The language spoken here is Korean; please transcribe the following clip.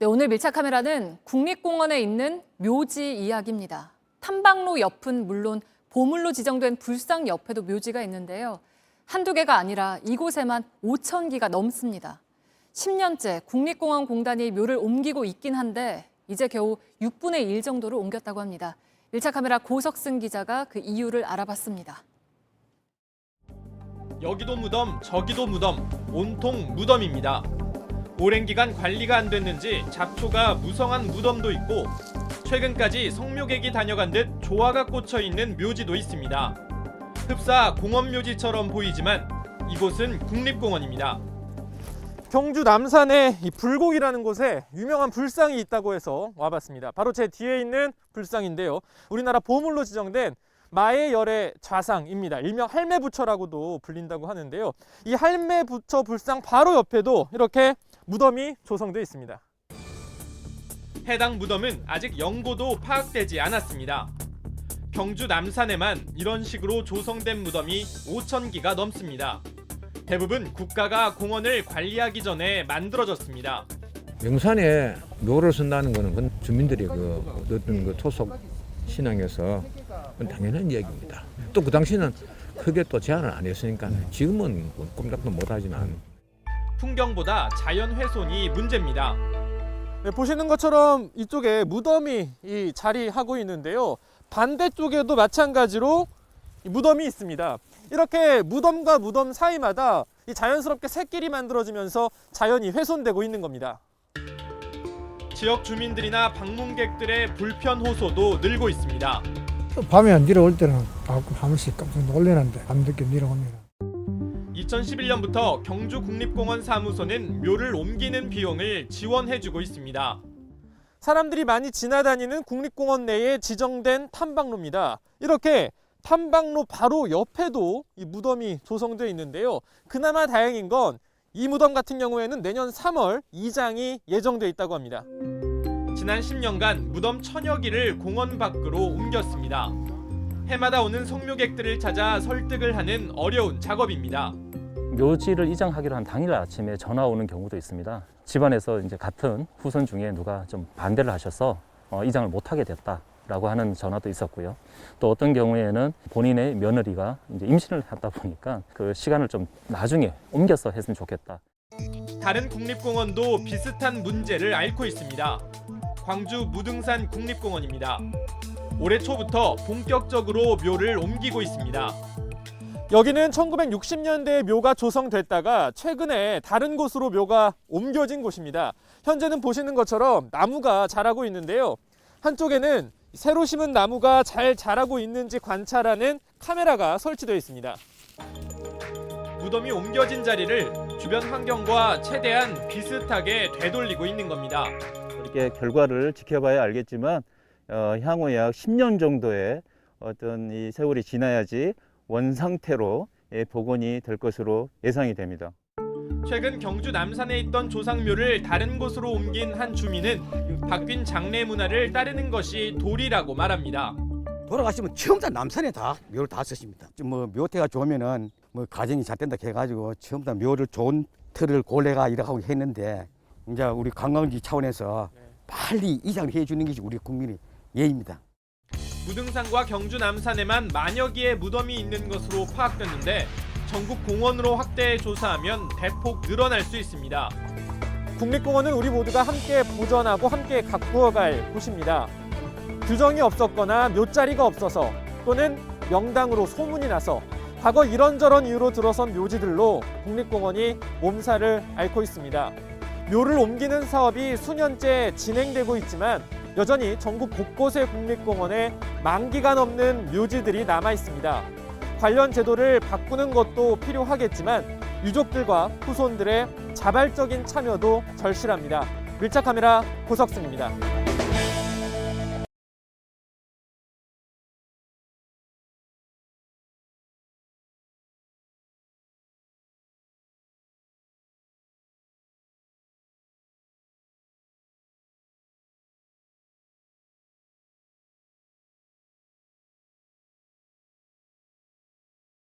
네, 오늘 밀착 카메라는 국립공원에 있는 묘지 이야기입니다. 탐방로 옆은 물론 보물로 지정된 불상 옆에도 묘지가 있는데요. 한두 개가 아니라 이곳에만 5,000기가 넘습니다. 10년째 국립공원공단이 묘를 옮기고 있긴 한데 이제 겨우 6분의 1 정도로 옮겼다고 합니다. 밀착 카메라 고석승 기자가 그 이유를 알아봤습니다. 여기도 무덤, 저기도 무덤, 온통 무덤입니다. 오랜 기간 관리가 안 됐는지 잡초가 무성한 무덤도 있고 최근까지 성묘객이 다녀간 듯 조화가 꽂혀 있는 묘지도 있습니다. 흡사 공원묘지처럼 보이지만 이곳은 국립공원입니다. 경주 남산에 이 불곡이라는 곳에 유명한 불상이 있다고 해서 와봤습니다. 바로 제 뒤에 있는 불상인데요. 우리나라 보물로 지정된 마의 열의 좌상입니다. 일명 할매부처라고도 불린다고 하는데요. 이 할매부처 불상 바로 옆에도 이렇게 무덤이 조성되어 있습니다. 해당 무덤은 아직 영고도 파악되지 않았습니다. 경주 남산에만 이런 식으로 조성된 무덤이 5,000기가 넘습니다. 대부분 국가가 공원을 관리하기 전에 만들어졌습니다. 명산에 묘를 쓴다는 것은 주민들이 어떤 토속 신앙에서 당연한 이야기입니다. 또 그 당시는 크게 또 제한을 안 했으니까 지금은 꼼짝도 못하지만 풍경보다 자연 훼손이 문제입니다. 네, 보시는 것처럼 이쪽에 무덤이 자리하고 있는데요. 반대쪽에도 마찬가지로 무덤이 있습니다. 이렇게 무덤과 무덤 사이마다 자연스럽게 샛길이 만들어지면서 자연이 훼손되고 있는 겁니다. 지역 주민들이나 방문객들의 불편 호소도 늘고 있습니다. 밤에 내려올 때는 가끔 한 번씩 깜짝 놀라는데 밤늦게 내려오면 2011년부터 경주국립공원 사무소는 묘를 옮기는 비용을 지원해주고 있습니다. 사람들이 많이 지나다니는 국립공원 내에 지정된 탐방로입니다. 이렇게 탐방로 바로 옆에도 이 무덤이 조성되어 있는데요. 그나마 다행인 건 이 무덤 같은 경우에는 내년 3월 이장이 예정되어 있다고 합니다. 지난 10년간 무덤 1,000여 기를 공원 밖으로 옮겼습니다. 해마다 오는 성묘객들을 찾아 설득을 하는 어려운 작업입니다. 묘지를 이장하기로 한 당일 아침에 전화 오는 경우도 있습니다. 집안에서 이제 같은 후손 중에 누가 좀 반대를 하셔서 이장을 못하게 됐다라고 하는 전화도 있었고요. 또 어떤 경우에는 본인의 며느리가 이제 임신을 하다 보니까 그 시간을 좀 나중에 옮겨서 했으면 좋겠다. 다른 국립공원도 비슷한 문제를 앓고 있습니다. 광주 무등산 국립공원입니다. 올해 초부터 본격적으로 묘를 옮기고 있습니다. 여기는 1960년대에 묘가 조성됐다가 최근에 다른 곳으로 묘가 옮겨진 곳입니다. 현재는 보시는 것처럼 나무가 자라고 있는데요. 한쪽에는 새로 심은 나무가 잘 자라고 있는지 관찰하는 카메라가 설치되어 있습니다. 무덤이 옮겨진 자리를 주변 환경과 최대한 비슷하게 되돌리고 있는 겁니다. 이렇게 결과를 지켜봐야 알겠지만 향후 약 10년 정도의 어떤 이 세월이 지나야지 원상태로 복원이 될 것으로 예상이 됩니다. 최근 경주 남산에 있던 조상묘를 다른 곳으로 옮긴 한 주민은 바뀐 장례 문화를 따르는 것이 도리라고 말합니다. 돌아가시면 처음부터 남산에 다 묘를 다 쓰십니다. 뭐 묘태가 좋으면은 뭐 가정이 잘 된다 해가지고 처음부터 묘를 좋은 틀을 골래가 이렇게 했는데 이제 우리 관광지 차원에서 빨리 이장을 해주는 것이 우리 국민의 예입니다. 무등산과 경주 남산에만 만여 개의 무덤이 있는 것으로 파악됐는데 전국 공원으로 확대 조사하면 대폭 늘어날 수 있습니다. 국립공원은 우리 모두가 함께 보존하고 함께 가꾸어갈 곳입니다. 규정이 없었거나 묘자리가 없어서 또는 명당으로 소문이 나서 과거 이런저런 이유로 들어선 묘지들로 국립공원이 몸살을 앓고 있습니다. 묘를 옮기는 사업이 수년째 진행되고 있지만 여전히 전국 곳곳의 국립공원에 만기가 넘는 묘지들이 남아 있습니다. 관련 제도를 바꾸는 것도 필요하겠지만 유족들과 후손들의 자발적인 참여도 절실합니다. 밀착 카메라 고석승입니다.